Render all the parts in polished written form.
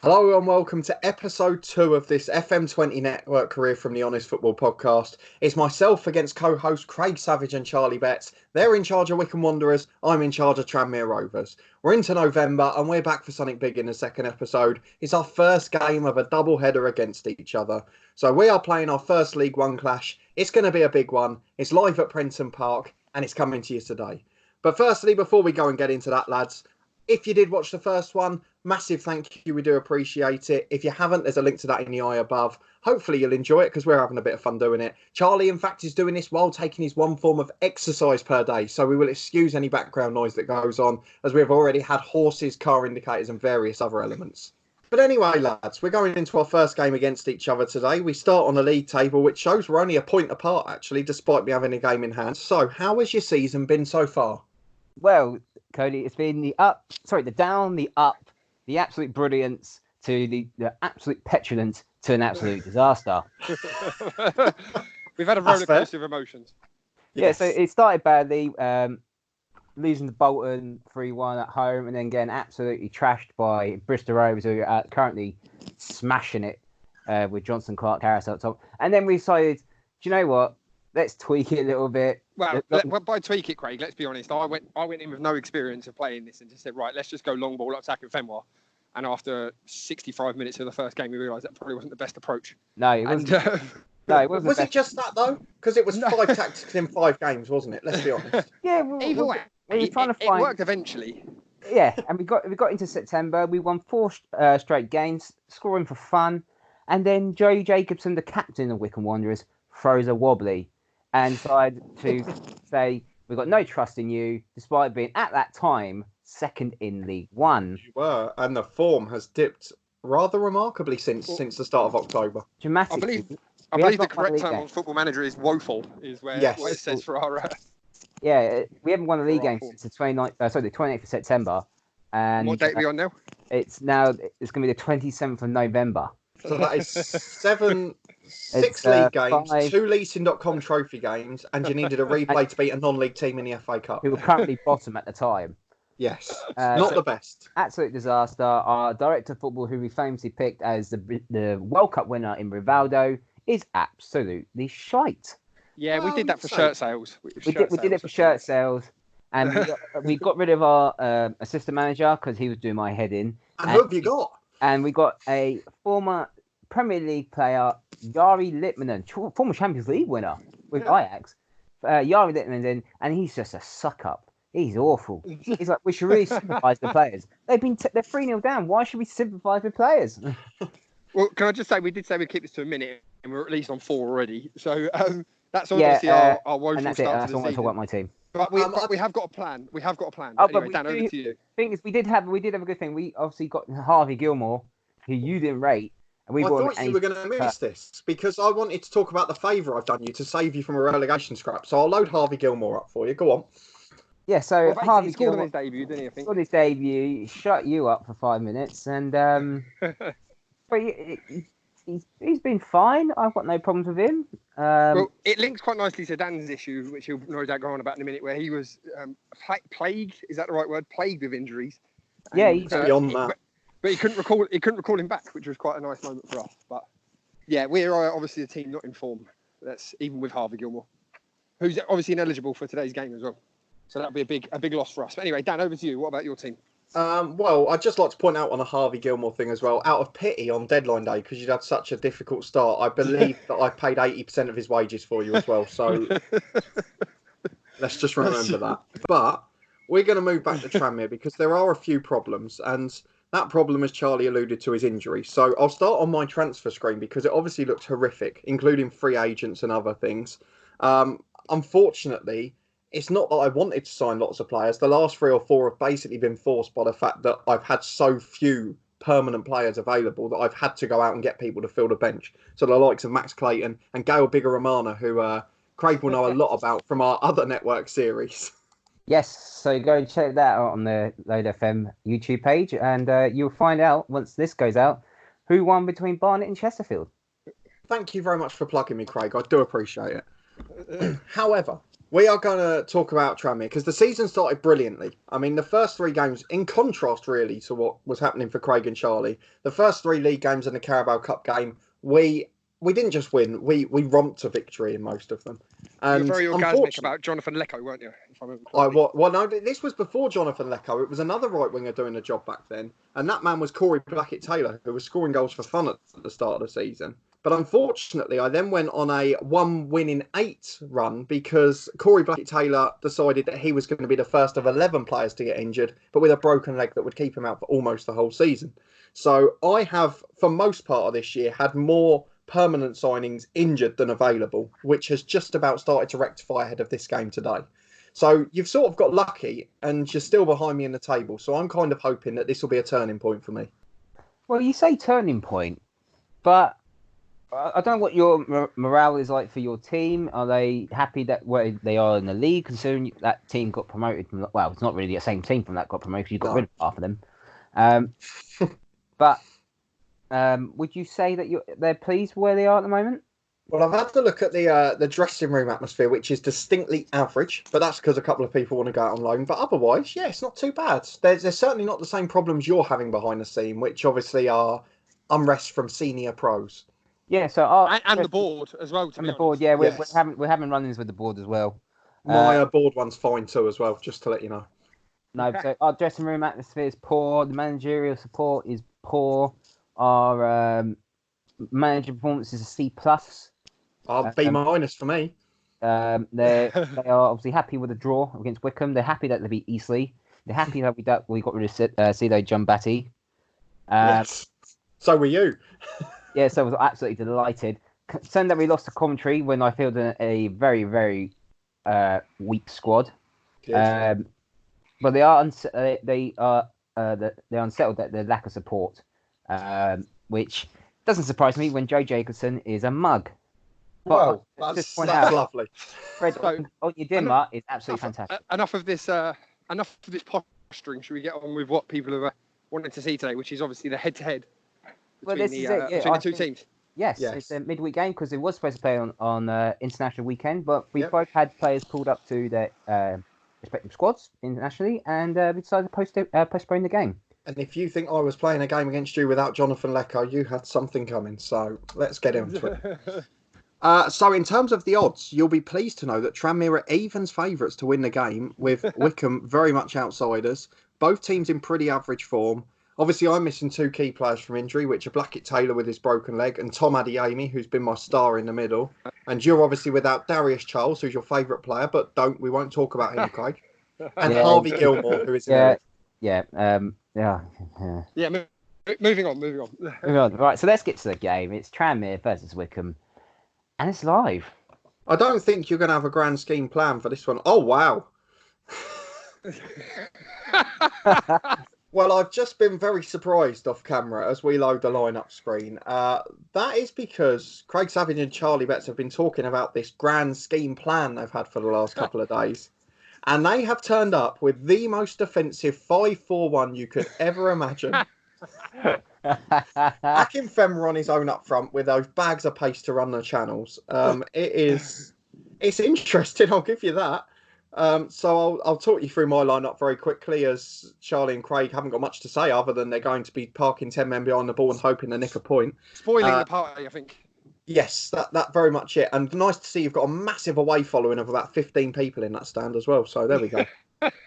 Hello and welcome to episode 2 of this FM20 Network Career from the Honest Football Podcast. It's myself against co-host Craig Savage and Charlie Betts. They're in charge of Wycombe Wanderers. I'm in charge of Tranmere Rovers. We're into November and we're back for something big in the second episode. It's our first game of a double header against each other. So we are playing our first League One clash. It's going to be a big one. It's live at Prenton Park and it's coming to you today. But firstly, before we go and get into that, lads, if you did watch the first one, massive thank you. We do appreciate it. If you haven't, there's a link to that in the eye above. Hopefully you'll enjoy it because we're having a bit of fun doing it. Charlie, in fact, is doing this while taking his one form of exercise per day. So we will excuse any background noise that goes on as we've already had horses, car indicators and various other elements. But anyway, lads, we're going into our first game against each other today. We start on the league table, which shows we're only a point apart, actually, despite me having a game in hand. So how has your season been so far? Well, Cody, it's been the down, the up, the absolute brilliance to the absolute petulance to an absolute disaster. We've had a roller coaster of emotions. Yeah, so it started badly, losing to Bolton 3-1 at home, and then getting absolutely trashed by Bristol Rovers, who are currently smashing it with Johnson, Clark, Harris up top. And then we decided, do you know what? Let's tweak it a little bit. Well, by tweak it, Craig, let's be honest. I went in with no experience of playing this and just said, right, let's just go long ball attack at FM20. And after 65 minutes of the first game, we realised that probably wasn't the best approach. No, it wasn't. No, it wasn't. Was it just that, though? Because it was 5 tactics in 5 games, wasn't it? Let's be honest. Yeah, either way, it worked eventually. Yeah, and we got into September. We won 4 straight games, scoring for fun. And then Joe Jacobson, the captain of Wycombe Wanderers, throws a wobbly and decided to say, we've got no trust in you, despite being, at that time, second in League One. You were, and the form has dipped rather remarkably since the start of October. Dramatically. I believe the correct term on Football Manager is woeful, is what it says for our... Yeah, we haven't won a league game since the 28th of September. And what date are we on now? It's going to be the 27th of November. So that is 6 league games, 2 Leasing.com trophy games, and you needed a replay to beat a non-league team in the FA Cup. Who were currently bottom at the time. Yes, not the best. Absolute disaster. Our director of football, who we famously picked as the World Cup winner in Rivaldo, is absolutely shite. Yeah, we did that for shirt sales. We did it for shirt sales. And we got rid of our assistant manager because he was doing my head in. And who have you got? And we got a former Premier League player, Jari Litmanen, former Champions League winner with Ajax. Jari Litmanen's in, and he's just a suck-up. He's awful. He's like, we should really sympathise with players. They're 3-0 down. Why should we sympathise with players? Well, can I just say, we did say we'd keep this to a minute, and we're at least on 4 already. So that's obviously our woeful start to the season. That's all I talk about my team. But we have got a plan. We have got a plan. Oh, anyway, Dan, over to you. Thing is, we did have a good thing. We obviously got Harvey Gilmore, who you didn't rate. And I thought you were going to miss this because I wanted to talk about the favour I've done you to save you from a relegation scrap. So I'll load Harvey Gilmore up for you. Go on. Yeah, so Harvey scored on his debut, didn't he? I think. On his debut, he shut you up for 5 minutes, and but he's been fine. I've got no problems with him. Well, it links quite nicely to Dan's issue, which he'll no doubt go on about in a minute, where he was plagued. Is that the right word? Plagued with injuries. Yeah, he's beyond that. But he couldn't recall him back, which was quite a nice moment for us. But yeah, we're obviously a team not in form. That's even with Harvey Gilmore, who's obviously ineligible for today's game as well. So that'll be a big loss for us. But anyway, Dan, over to you. What about your team? Well, I'd just like to point out on a Harvey Gilmore thing as well, out of pity on deadline day, because you'd had such a difficult start, I believe that I paid 80% of his wages for you as well. So let's just remember that. But we're going to move back to Tranmere because there are a few problems. And that problem, as Charlie alluded to, is injury. So I'll start on my transfer screen because it obviously looks horrific, including free agents and other things. Unfortunately, it's not that I wanted to sign lots of players. The last 3 or 4 have basically been forced by the fact that I've had so few permanent players available that I've had to go out and get people to fill the bench. So the likes of Max Clayton and Gail Bigaramana, who Craig will know a lot about from our other network series. Yes, so go and check that out on the Load FM YouTube page, and you'll find out, once this goes out, who won between Barnet and Chesterfield. Thank you very much for plugging me, Craig. I do appreciate it. However, We are going to talk about Tranmere because the season started brilliantly. I mean, the first 3 games, in contrast really to what was happening for Craig and Charlie, the first 3 league games and the Carabao Cup game, we didn't just win, we romped to victory in most of them. You were very orgasmic about Jonathan Lecco, weren't you? If I remember correctly. Well, no, this was before Jonathan Lecco. It was another right winger doing the job back then, and that man was Corey Blackett-Taylor, who was scoring goals for fun at the start of the season. But unfortunately, I then went on a 1-win-in-8 run because Corey Blackett-Taylor decided that he was going to be the first of 11 players to get injured, but with a broken leg that would keep him out for almost the whole season. So I have, for most part of this year, had more permanent signings injured than available, which has just about started to rectify ahead of this game today. So you've sort of got lucky and you're still behind me in the table. So I'm kind of hoping that this will be a turning point for me. Well, you say turning point, but I don't know what your morale is like for your team. Are they happy that where they are in the league, considering that team got promoted? Well, it's not really the same team from that got promoted. You got rid of half of them. But would you say that they're pleased where they are at the moment? Well, I've had to look at the dressing room atmosphere, which is distinctly average, but that's because a couple of people want to go out on loan. But otherwise, yeah, it's not too bad. There's certainly not the same problems you're having behind the scene, which obviously are unrest from senior pros. Yeah, so and the board as well. And the board, yeah, we're having run-ins with the board as well. My board one's fine too, as well. Just to let you know. No, so our dressing room atmosphere is poor. The managerial support is poor. Our manager performance is a C+. B- for me. They are obviously happy with the draw against Wycombe. They're happy that they beat Eastleigh. They're happy that we got rid of Sido Jumbatti. Yes. So were you. Yeah, so I was absolutely delighted. Concerned that we lost to Coventry when I fielded a very, very weak squad. But they are they're unsettled at the lack of support, which doesn't surprise me when Joe Jacobson is a mug. Well, that's lovely. Fred, on your dimmer is absolutely fantastic. Enough of this posturing. Should we get on with what people are wanting to see today, which is obviously the head-to-head between the two teams? Yes, it's a midweek game because it was supposed to play on international weekend, but we both had players pulled up to their respective squads internationally, and we decided to postpone the game. And if you think I was playing a game against you without Jonathan Lecco, you had something coming. So let's get into it. So in terms of the odds, you'll be pleased to know that Tranmere are evens favourites to win the game, with Wycombe very much outsiders. Both teams in pretty average form. Obviously, I'm missing 2 key players from injury, which are Blackett-Taylor with his broken leg and Tom Adeyemi, who's been my star in the middle. And you're obviously without Darius Charles, who's your favourite player, but we won't talk about him, Craig. And Harvey Gilmore, who is in Moving on. Right, so let's get to the game. It's Tranmere versus Wycombe, and it's live. I don't think you're going to have a grand scheme plan for this one. Oh, wow. Well, I've just been very surprised off camera as we load the lineup screen. That is because Craig Savage and Charlie Betts have been talking about this grand scheme plan they've had for the last couple of days. And they have turned up with the most defensive 5-4-1 you could ever imagine. Akinfenwa on his own up front with those bags of pace to run the channels. It's interesting, I'll give you that. So I'll talk you through my lineup very quickly, as Charlie and Craig haven't got much to say other than they're going to be parking 10 men behind the ball and hoping to nick a point. Spoiling the party, I think. Yes, that very much it. And nice to see you've got a massive away following of about 15 people in that stand as well. So there we go. But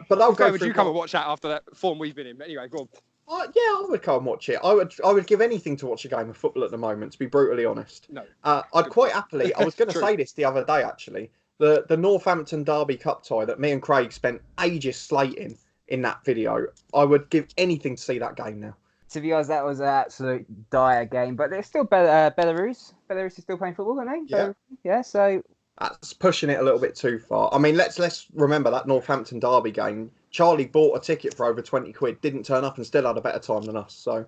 I'll go. Would you come and watch that after that form we've been in? Anyway, go on. I would come and watch it. I would give anything to watch a game of football at the moment, to be brutally honest. No. I'd quite happily. I was going to say this the other day, actually. The Northampton Derby Cup tie that me and Craig spent ages slating in that video. I would give anything to see that game now. To be honest, that was an absolute dire game, but there's still Belarus. Belarus is still playing football, aren't they? Yeah. So that's pushing it a little bit too far. I mean, let's remember that Northampton Derby game. Charlie bought a ticket for over 20 quid, didn't turn up, and still had a better time than us. So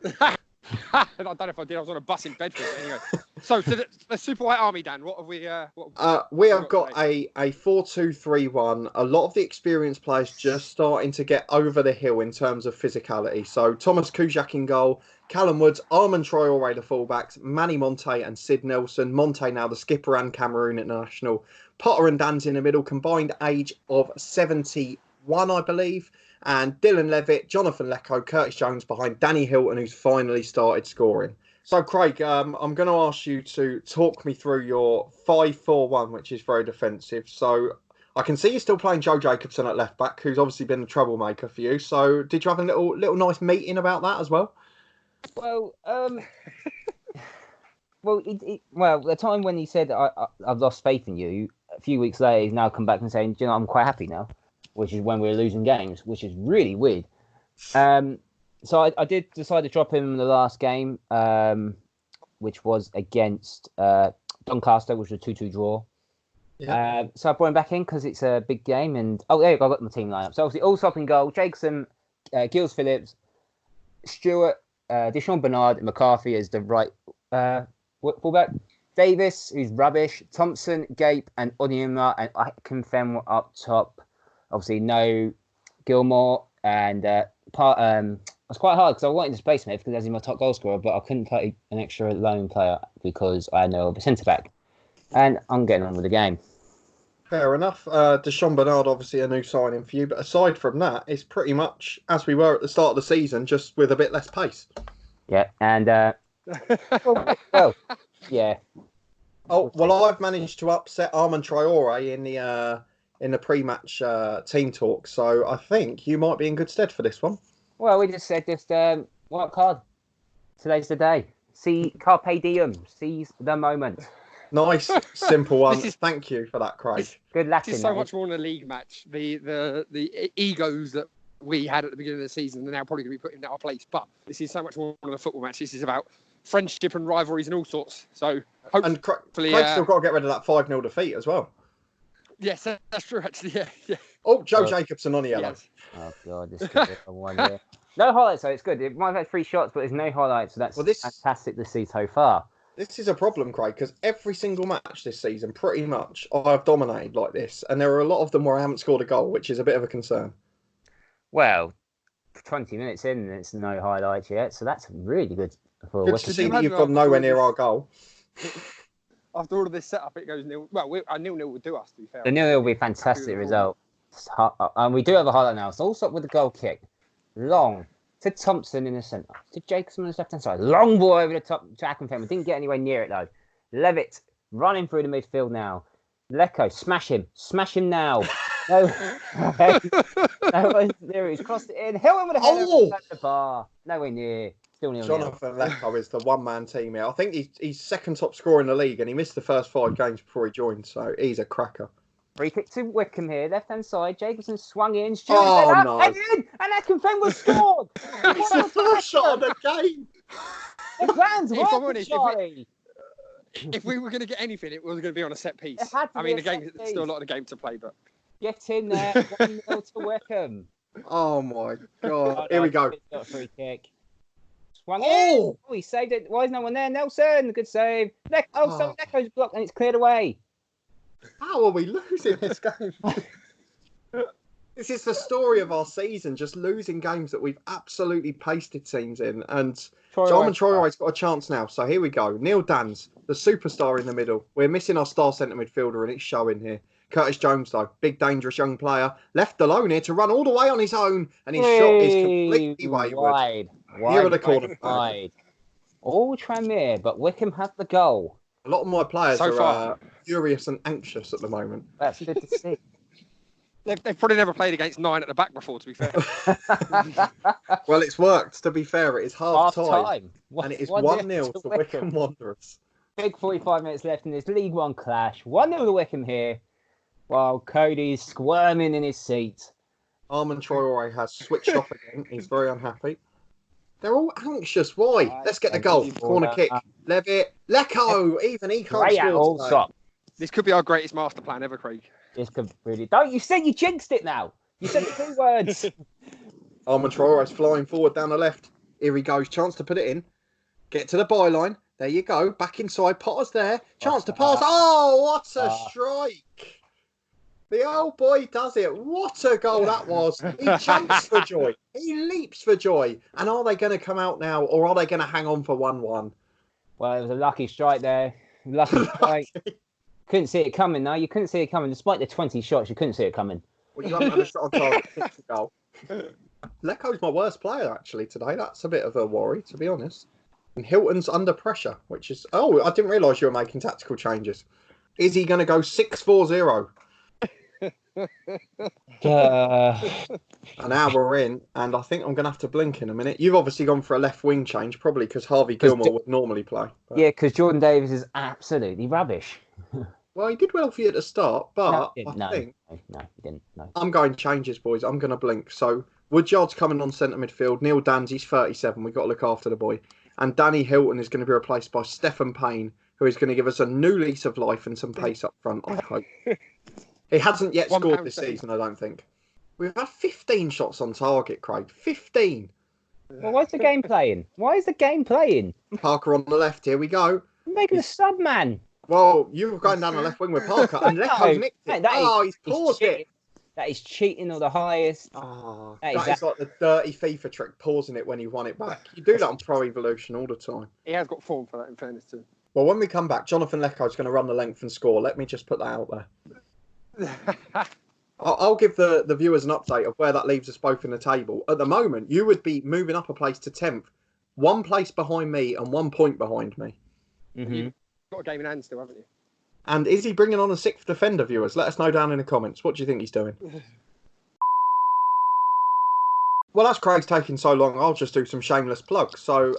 I don't know if I did. I was on a bus in Bedford. But anyway, so to the Super White Army, Dan. What have we? We have got a 4-2-3-1. A lot of the experienced players just starting to get over the hill in terms of physicality. So Thomas Kujak in goal, Callum Woods, Armand Traore the fullbacks, Manny Monte and Sid Nelson. Monte now the skipper and Cameroon international. Potter and Dan's in the middle, combined age of 71, I believe. And Dylan Levitt, Jonathan Lecco, Curtis Jones behind Danny Hilton, who's finally started scoring. So, Craig, I'm going to ask you to talk me through your 5-4-1, which is very defensive. So, I can see you're still playing Joe Jacobson at left back, who's obviously been a troublemaker for you. So, did you have a little nice meeting about that as well? Well, the time when he said I've lost faith in you, a few weeks later, he's now come back and saying, "Do you know, I'm quite happy now," which is when we're losing games, which is really weird. So I did decide to drop him in the last game, which was against Doncaster, which was a 2-2 draw. Yeah. So I brought him back in because it's a big game. And there you go, I got my team lineup. So obviously, Allsop in goal, Jacobson, Gills Phillips, Stewart, Deshaun Bernard, and McCarthy as the right fullback. Davis, who's rubbish, Thompson, Gape, and Onyema, and Akinfenwa up top. Obviously, no Gilmore, and it was quite hard because I wanted to play Smith because he's my top goal scorer, but I couldn't play an extra lone player because I had no other centre back. And I'm getting on with the game. Fair enough. Deshaun Bernard, obviously a new signing for you, but aside from that, it's pretty much as we were at the start of the season, just with a bit less pace. Yeah, and yeah. Oh well, I've managed to upset Armand Traore in the pre-match team talk, so I think you might be in good stead for this one. Well, we just said this. Work hard. Today's the day. See, carpe diem. Seize the moment. Nice, simple one. Thank you for that, Craig. Good Latin. This is so much more than a league match. The egos that we had at the beginning of the season are now probably going to be put in our place. But this is so much more than a football match. This is about friendship and rivalries and all sorts. So hopefully, Craig's still got to get rid of that 5-0 defeat as well. Yes, that's true. Actually, yeah. Oh, Joe Jacobson on the yellow. Yes. Oh God, this could be a one year. No highlights, though. It's good. It might have had 3 shots, but there's no highlights. So that's fantastic to see so far. This is a problem, Craig, because every single match this season, pretty much, I've dominated like this, and there are a lot of them where I haven't scored a goal, which is a bit of a concern. Well, 20 minutes in, and it's no highlights yet, so that's really good. Good to see that you've gone nowhere near our goal. After all of this setup, it goes nil. Well, a 0-0 would do us, to be fair. The 0-0 will be a fantastic result. And we do have a highlight now. So also with the goal kick, long to Thompson in the centre, to Jacobson on the left-hand side. Long ball over the top to Akinfenwa. Didn't get anywhere near it, though. Levitt running through the midfield now. Lecco, smash him now. No one's there. He's crossed it in. Hilton with a header at the bar. Nowhere near. Still nil. Jonathan Lecco is the one-man team here. I think he's second top scorer in the league, and he missed the first 5 games before he joined, so he's a cracker. Free kick to Wycombe here, left-hand side. Jacobson swung in. Stewart and Akinfenwa scored. It's the first shot of the game. The plans working, Charlie. If we were going to get anything, it was going to be on a set piece. I mean, there's still a lot of the game to play, but get in there. 1-0 to Wycombe. Oh my God! Here we go. Free kick. Swung in. Oh, he saved it. Why is no one there? Nelson, good save. Lecco's blocked and it's cleared away. How are we losing this game? This is the story of our season, just losing games that we've absolutely pasted teams in. And Armand Traore's got a chance now. So here we go. Neil Dans, the superstar in the middle. We're missing our star centre midfielder and it's showing here. Curtis Jones, though, big dangerous young player, left alone here to run all the way on his own. And his shot is completely wayward. Here are the corner flags. All Tranmere, but Wycombe have the goal. A lot of my players are furious and anxious at the moment. That's good to see. They've probably never played against 9 at the back before, to be fair. Well, it's worked, to be fair. It is half time. And it is 1-0 to Wycombe Wanderers. Big 45 minutes left in this League One clash. 1-0 to Wycombe here, while Cody's squirming in his seat. Armand Traore has switched off again. He's very unhappy. They're all anxious. Why? Let's get the goal. Corner kick. Levitt. Lecco. Even he can't score. This could be our greatest master plan ever, Craig. This could really... Don't you said you jinxed it now. You said the 2 words. Armand Traore is flying forward down the left. Here he goes. Chance to put it in. Get to the byline. There you go. Back inside. Potter's there. Chance to pass. Oh, what a strike. The old boy does it. What a goal that was. He jumps for joy. He leaps for joy. And are they going to come out now, or are they going to hang on for 1-1? Well, it was a lucky strike there. Lucky strike. Couldn't see it coming, though. You couldn't see it coming. Despite the 20 shots, you couldn't see it coming. Well, you haven't had a shot on target to kick the goal. Lecco's my worst player, actually, today. That's a bit of a worry, to be honest. And Hilton's under pressure, which is... Oh, I didn't realise you were making tactical changes. Is he going to go 6-4-0? An hour in, and I think I'm going to have to blink in a minute. You've obviously gone for a left wing change, probably because Harvey Gilmore would normally play. But... Yeah, because Jordan Davis is absolutely rubbish. Well, he did well for you at the start, but No, he didn't. No. I'm going changes, boys. I'm going to blink. So Woodyard's coming on centre midfield. Neil Danzy's 37. We've got to look after the boy. And Danny Hilton is going to be replaced by Stephen Payne, who is going to give us a new lease of life and some pace up front, I hope. He hasn't yet scored this season, I don't think. We've had 15 shots on target, Craig. 15. Well, why's the game playing? Why is the game playing? Parker on the left. Here we go. You're making a sub, man. Well, you were going down the left wing with Parker, and Lecco's nicked it. He's paused it. That is cheating or the highest. Oh, that is like the dirty FIFA trick, pausing it when you won it back. You do that on Pro Evolution all the time. He has got form for that, in fairness to him. Well, when we come back, Jonathan Lecco's going to run the length and score. Let me just put that out there. I'll give the viewers an update of where that leaves us both in the table. At the moment, you would be moving up a place to 10th, 1 place behind me and 1 point behind me. Mm-hmm. You've got a game in hand still, haven't you? And is he bringing on a 6th defender, viewers? Let us know down in the comments. What do you think he's doing? Well, as Craig's taking so long, I'll just do some shameless plugs. So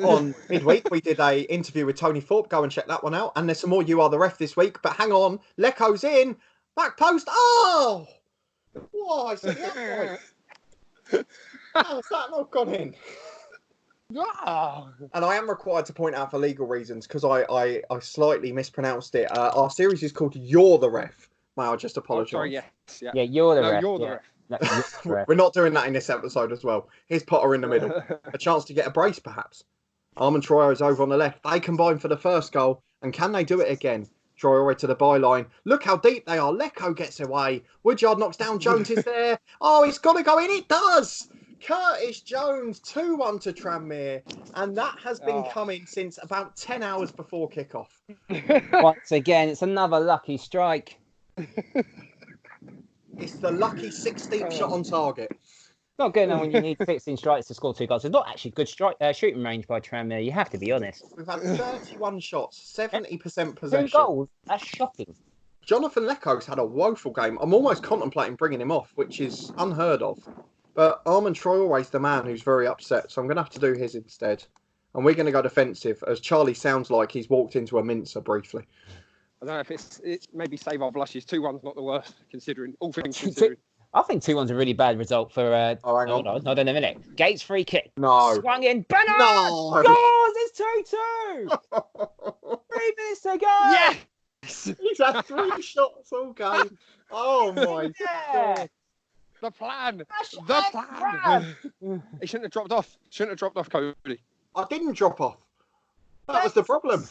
on midweek, we did a interview with Tony Thorpe. Go and check that one out. And there's some more You Are The Ref this week. But hang on, Lecco's in. Back post. Oh! Why? How's that not gone in? And I am required to point out for legal reasons because I slightly mispronounced it. Our series is called You're the Ref. May I just apologise? Sorry, yes. Yeah, you're the ref. You're the ref. No, We're not doing that in this episode as well. Here's Potter in the middle. A chance to get a brace, perhaps. Armand Troyer is over on the left. They combine for the first goal. And can they do it again? Troyer to the byline. Look how deep they are. Lecco gets away. Woodyard knocks down. Jones is there. Oh, it's got to go in. It does. Curtis Jones, 2-1 to Tranmere. And that has been coming since about 10 hours before kickoff. Once again, it's another lucky strike. It's the lucky 16th shot on target. Not good enough when you need 16 strikes to score 2 goals. It's not actually good shooting range by Tranmere. You have to be honest. We've had 31 shots, 70% possession. 2 goals? That's shocking. Jonathan Lecco's had a woeful game. I'm almost contemplating bringing him off, which is unheard of. But Armand Troyer's the man who's very upset, so I'm going to have to do his instead. And we're going to go defensive, as Charlie sounds like he's walked into a mincer briefly. I don't know if it's maybe save our blushes. 2-1's not the worst, considering all things considered. I think 2-1's a really bad result for. Hang on. Hold on a minute. Gates free kick. No. Swung in. Bernard No. scores. It's 2-2. 3 minutes to go. Yes. He's had 3 shots all game. Oh my God. The plan. The plan. He shouldn't have dropped off. Cody. I didn't drop off. That was the problem.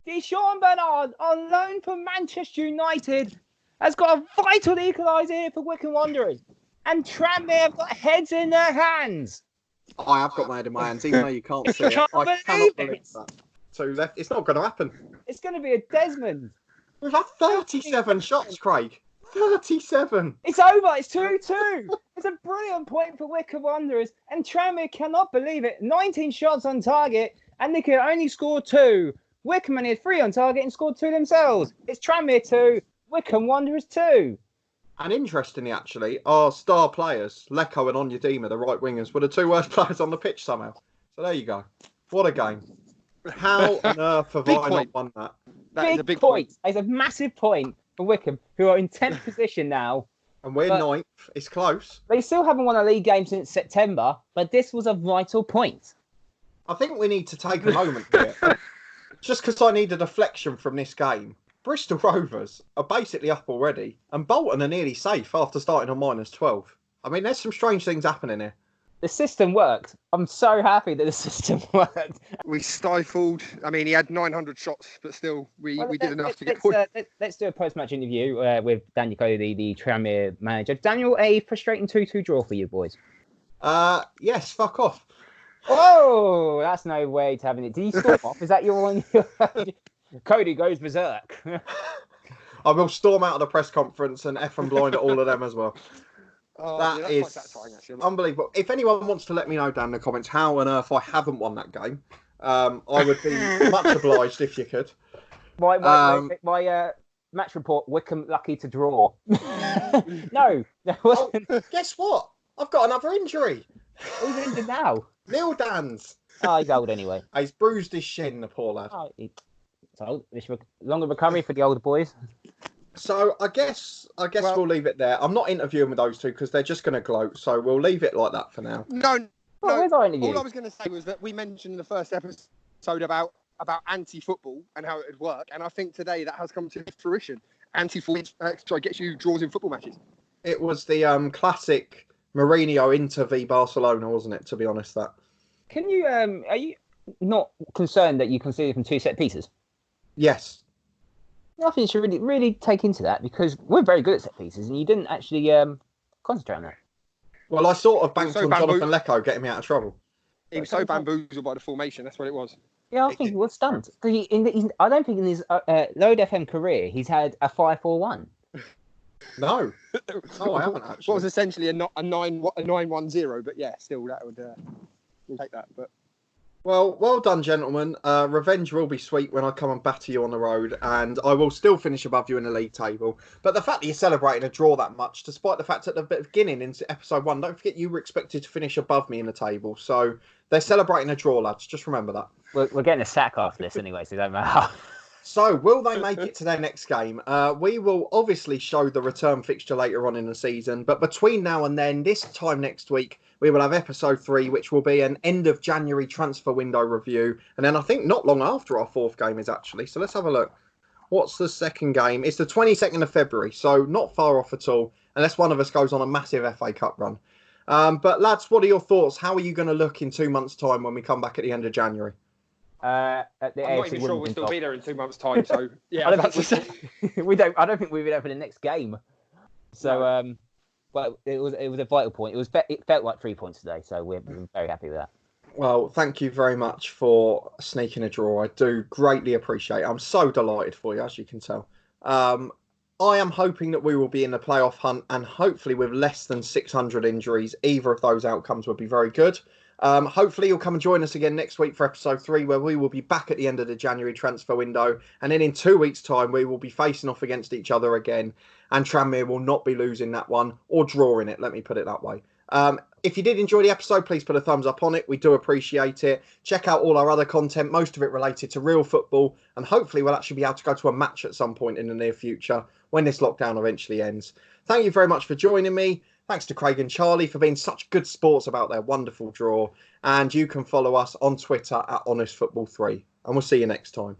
Deshaun Bernard, on loan from Manchester United, has got a vital equaliser here for Wycombe Wanderers. And Tranmere have got heads in their hands. I have got my head in my hands, even though you can't see it. I cannot believe that. 2 left. It's not going to happen. It's going to be a Desmond. We've had 37 shots, Craig. 37. It's over. It's 2-2. It's a brilliant point for Wycombe Wanderers. And Tranmere cannot believe it. 19 shots on target, and they can only score 2. Wycombe had 3 on target and scored 2 themselves. It's Tranmere 2, Wycombe Wanderers 2. And interestingly, actually, our star players, Lecco and Onyedema, the right wingers, were the 2 worst players on the pitch somehow. So there you go. What a game. How on earth have I not won that? That is a big point. It's a massive point for Wycombe, who are in 10th position now. And we're 9th. It's close. They still haven't won a league game since September, but this was a vital point. I think we need to take a moment here. Just because I need a deflection from this game. Bristol Rovers are basically up already, and Bolton are nearly safe after starting on -12. I mean, there's some strange things happening here. The system worked. I'm so happy that the system worked. We stifled. I mean, he had 900 shots, but still, we did enough to get points. Let's do a post-match interview with Daniel Cody, the Tranmere manager. Daniel, a frustrating 2-2 draw for you boys. Yes, fuck off. Oh, that's no way to having it. Did you storm off? Is that your one? Cody goes berserk. I will storm out of the press conference and F and blind at all of them as well. That is unbelievable. If anyone wants to let me know down in the comments how on earth I haven't won that game, I would be much obliged if you could. My match report, Wycombe lucky to draw. No, there wasn't. Guess what? I've got another injury. Who's injured now? Neil Dans. Oh, he's old anyway. He's bruised his shin, the poor lad. Oh, longer recovery for the older boys. So I guess we'll leave it there. I'm not interviewing with those two because they're just going to gloat. So we'll leave it like that for now. No. Where's our interview? All I was going to say was that we mentioned in the first episode about anti-football and how it would work, and I think today that has come to fruition. Anti-football gets you draws in football matches. It was the classic Mourinho Inter v Barcelona, wasn't it? To be honest, that. Can you? Are you not concerned that you conceded from 2 set pieces? Yes. I think you should really take into that because we're very good at set pieces, and you didn't actually concentrate on that. Well, I sort of banked on Jonathan Lecco getting me out of trouble. He was so bamboozled by the formation. That's what it was. Yeah, I think he was stunned. I don't think in his Load FM career he's had a 5-4-1. No, I haven't actually. What was essentially a 9-1-0, but yeah, still that would we'll take that. But well done, gentlemen. Revenge will be sweet when I come and batter you on the road, and I will still finish above you in the league table. But the fact that you're celebrating a draw that much, despite the fact at the beginning in episode 1, don't forget you were expected to finish above me in the table. So they're celebrating a draw, lads. Just remember that. We're getting a sack after this anyway, so it don't matter. So, will they make it to their next game? We will obviously show the return fixture later on in the season, but between now and then, this time next week, we will have episode 3, which will be an end of January transfer window review, and then I think not long after our 4th game is actually. So let's have a look. What's the second game? It's the 22nd of February, so not far off at all, unless one of us goes on a massive FA Cup run. But lads, what are your thoughts? How are you going to look in 2 months' time when we come back at the end of January? I'm not even sure we'll still be there in 2 months' time. So yeah, I don't think we'll be there for the next game. So, but it was a vital point. It felt like 3 points today. So we're very happy with that. Well, thank you very much for sneaking a draw. I do greatly appreciate it. I'm so delighted for you, as you can tell. I am hoping that we will be in the playoff hunt, and hopefully with less than 600 injuries. Either of those outcomes would be very good. Hopefully you'll come and join us again next week for episode 3, where we will be back at the end of the January transfer window, and then in 2 weeks' time we will be facing off against each other again, and Tranmere will not be losing that one or drawing it, let me put it that way. If you did enjoy the episode, please put a thumbs up on it. We do appreciate it. Check out all our other content, most of it related to real football, and hopefully we'll actually be able to go to a match at some point in the near future when this lockdown eventually ends. Thank you very much for joining me. Thanks to Craig and Charlie for being such good sports about their wonderful draw. And you can follow us on Twitter at HonestFootball3. And we'll see you next time.